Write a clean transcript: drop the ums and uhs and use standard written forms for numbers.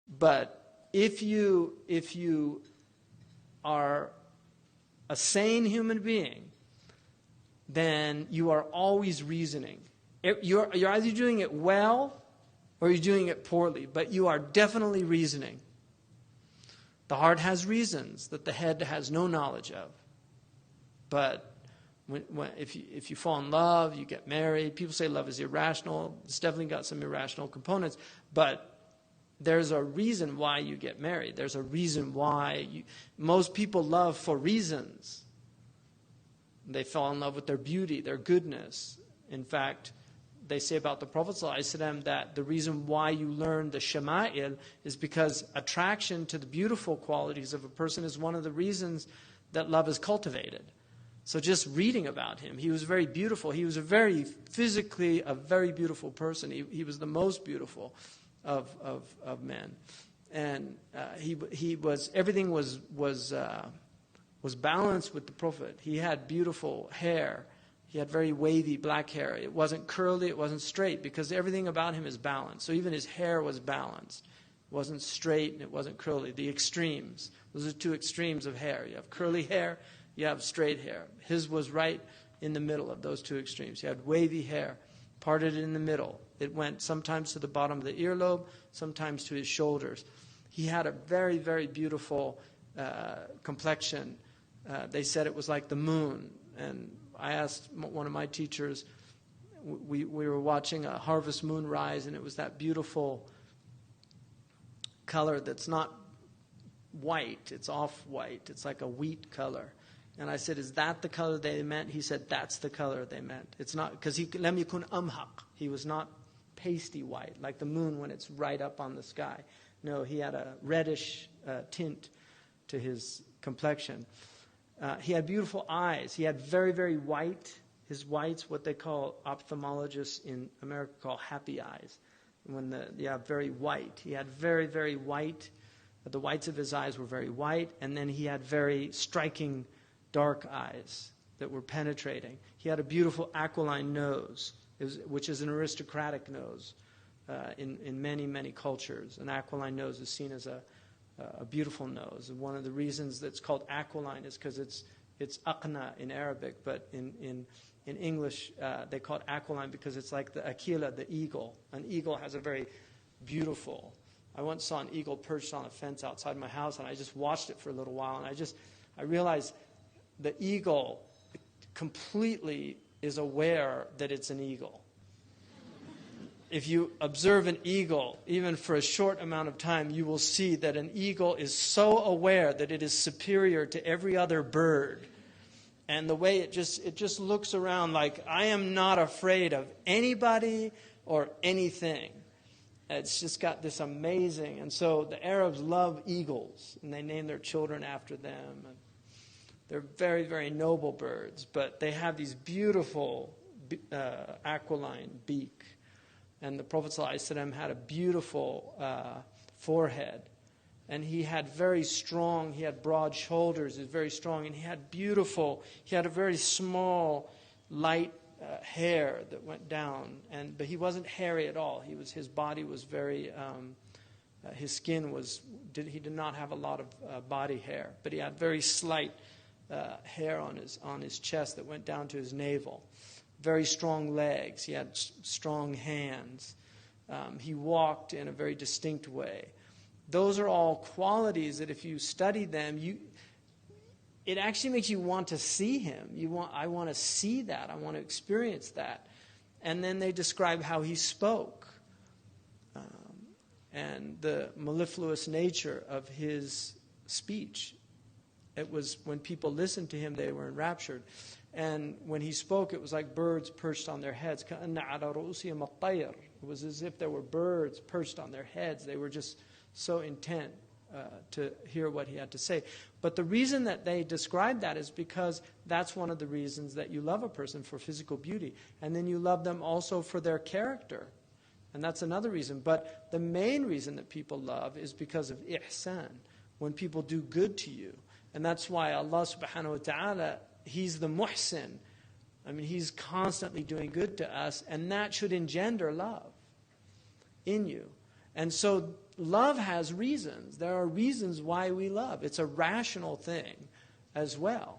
But if you are a sane human being, then you are always reasoning. You're either doing it well or you're doing it poorly, but you are definitely reasoning. The heart has reasons that the head has no knowledge of. But if you fall in love, you get married, people say love is irrational. It's definitely got some irrational components, but there's a reason why you get married. There's a reason why most people love for reasons. They fall in love with their beauty, their goodness. In fact, they say about the Prophet ﷺ that the reason why you learn the shama'il is because attraction to the beautiful qualities of a person is one of the reasons that love is cultivated. So just reading about him, he was very beautiful. He was physically a very beautiful person. He was the most beautiful of men. And everything was balanced with the Prophet. He had beautiful hair. He had very wavy black hair. It wasn't curly, it wasn't straight, because everything about him is balanced. So even his hair was balanced. It wasn't straight and it wasn't curly. The extremes. Those are two extremes of hair. You have curly hair, you have straight hair. His was right in the middle of those two extremes. He had wavy hair, parted in the middle. It went sometimes to the bottom of the earlobe, sometimes to his shoulders. He had a very, very beautiful complexion. They said it was like the moon. And I asked one of my teachers, we were watching a harvest moon rise, and it was that beautiful color that's not white, it's off-white. It's like a wheat color. And I said, is that the color they meant? He said, that's the color they meant. It's not, because he lam yakun amhaq. He was not pasty white, like the moon when it's right up on the sky. No, he had a reddish tint to his complexion. He had beautiful eyes. He had very, very white. His whites, what they call, ophthalmologists in America call happy eyes. Very white. He had very, very white. The whites of his eyes were very white. And then he had very striking dark eyes that were penetrating. He had a beautiful aquiline nose, which is an aristocratic nose in many, many cultures. An aquiline nose is seen as a beautiful nose. And one of the reasons that's called aquiline is because it's aqna in Arabic, but in English they call it aquiline because it's like the akila, the eagle. An eagle has a very beautiful. I once saw an eagle perched on a fence outside my house, and I just watched it for a little while, and I realized the eagle completely is aware that it's an eagle. If you observe an eagle, even for a short amount of time, you will see that an eagle is so aware that it is superior to every other bird. And the way it just looks around like, I am not afraid of anybody or anything. It's just got this amazing. And so the Arabs love eagles, and they name their children after them. And they're very, very noble birds, but they have these beautiful aquiline beak. And the Prophet ﷺ had a beautiful forehead. And he had he had broad shoulders, he was very strong. And he had a very small, light hair that went down. But he wasn't hairy at all. His body was very, his skin he did not have a lot of body hair. But he had very slight hair on his chest that went down to his navel. Very strong legs. He had strong hands. He walked in a very distinct way. Those are all qualities that if you study them, it actually makes you want to see him. I want to see that. I want to experience that. And then they describe how he spoke and the mellifluous nature of his speech. It was when people listened to him, they were enraptured. And when he spoke, it was like birds perched on their heads. It was as if there were birds perched on their heads. They were just so intent to hear what he had to say. But the reason that they describe that is because that's one of the reasons that you love a person, for physical beauty. And then you love them also for their character. And that's another reason. But the main reason that people love is because of ihsan, when people do good to you. And that's why Allah subhanahu wa ta'ala, He's the muhsin. I mean, He's constantly doing good to us, and that should engender love in you. And so love has reasons. There are reasons why we love. It's a rational thing as well.